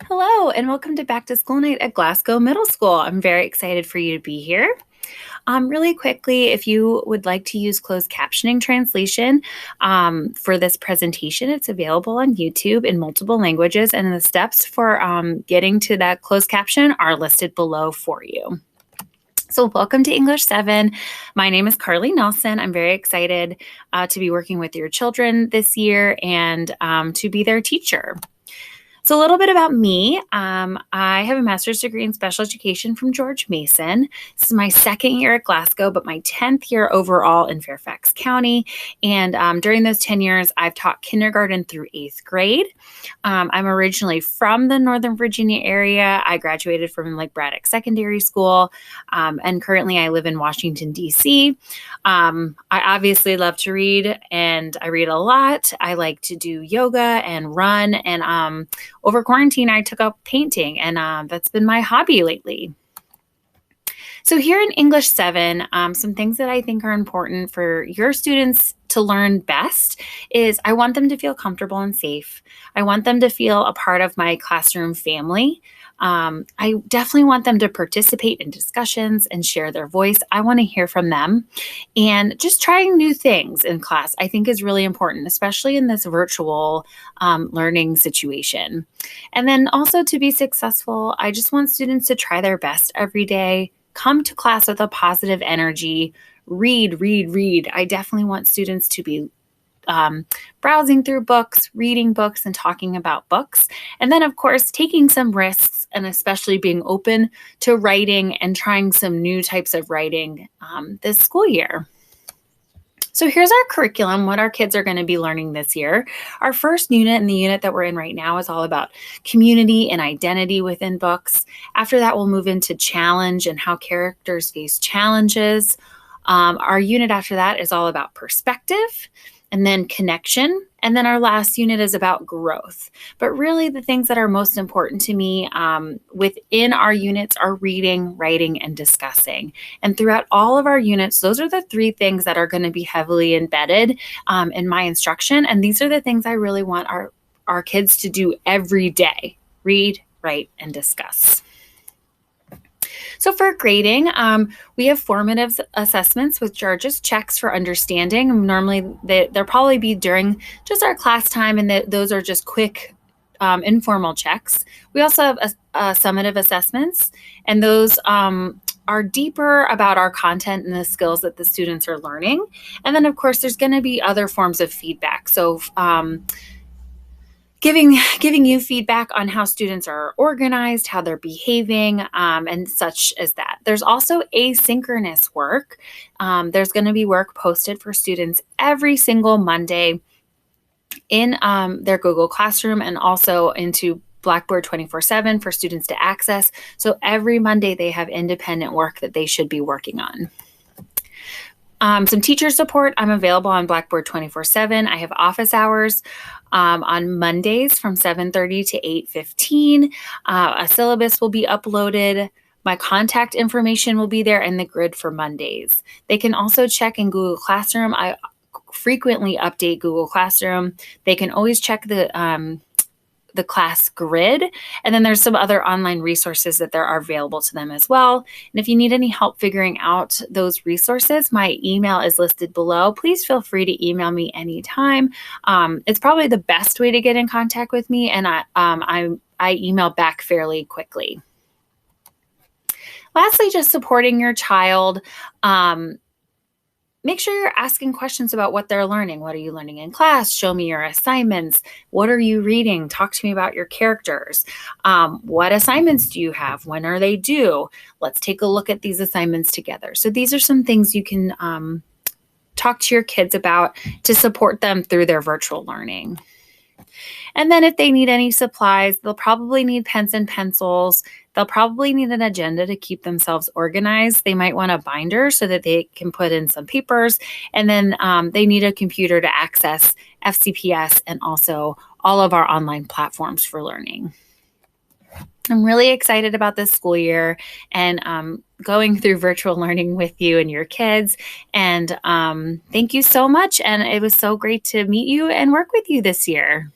Hello, and welcome to Back to School Night at Glasgow Middle School. I'm very excited for you to be here. Really quickly, if you would like to use closed captioning translation for this presentation, it's available on YouTube in multiple languages, and the steps for getting to that closed caption are listed below for you. So welcome to English 7. My name is Carly Nelson. I'm very excited to be working with your children this year and to be their teacher. So a little bit about me. I have a master's degree in special education from George Mason. This is my second year at Glasgow, but my 10th year overall in Fairfax County. And during those 10 years, I've taught kindergarten through 8th grade. I'm originally from the Northern Virginia area. I graduated from Lake Braddock Secondary School, and currently I live in Washington, D.C. I obviously love to read, and I read a lot. I like to do yoga and run, and over quarantine, I took up painting, and that's been my hobby lately. So here in English 7, some things that I think are important for your students to learn best is I want them to feel comfortable and safe. I want them to feel a part of my classroom family. I definitely want them to participate in discussions and share their voice. I want to hear from them. And just trying new things in class, I think is really important, especially in this virtual learning situation. And then also to be successful, I just want students to try their best every day, come to class with a positive energy, read. I definitely want students to be browsing through books, reading books, and talking about books. And then, of course, taking some risks and especially being open to writing and trying some new types of writing this school year. So here's our curriculum, what our kids are going to be learning this year. Our first unit and the unit that we're in right now is all about community and identity within books. After that, we'll move into challenge and how characters face challenges. Our unit after that is all about perspective and then connection. And then our last unit is about growth. But really the things that are most important to me within our units are reading, writing, and discussing. And throughout all of our units, those are the three things that are going to be heavily embedded in my instruction. And these are the things I really want our kids to do every day: read, write, and discuss. So for grading, we have formative assessments, which are just checks for understanding. Normally, they'll probably be during just our class time, and those are just quick, informal checks. We also have summative assessments, and those are deeper about our content and the skills that the students are learning. And then, of course, there's going to be other forms of feedback. So giving you feedback on how students are organized, how they're behaving, and such as that. There's also asynchronous work. There's going to be work posted for students every single Monday in their Google Classroom and also into Blackboard 24/7 for students to access. So every Monday they have independent work that they should be working on. Some teacher support. I'm available on Blackboard 24/7. I have office hours on Mondays from 7:30 to 8:15. A syllabus will be uploaded. My contact information will be there and the grid for Mondays. They can also check in Google Classroom. I frequently update Google Classroom. They can always check the class grid. And then there's some other online resources that there are available to them as well. And if you need any help figuring out those resources, my email is listed below. Please feel free to email me anytime. It's probably the best way to get in contact with me, and I email back fairly quickly. Lastly, just supporting your child. Make sure you're asking questions about what they're learning. What are you learning in class? Show me your assignments. What are you reading? Talk to me about your characters. What assignments do you have? When are they due? Let's take a look at these assignments together. So these are some things you can talk to your kids about to support them through their virtual learning. And then if they need any supplies, they'll probably need pens and pencils. They'll probably need an agenda to keep themselves organized. They might want a binder so that they can put in some papers. And then they need a computer to access FCPS and also all of our online platforms for learning. I'm really excited about this school year and going through virtual learning with you and your kids. And thank you so much. And it was so great to meet you and work with you this year.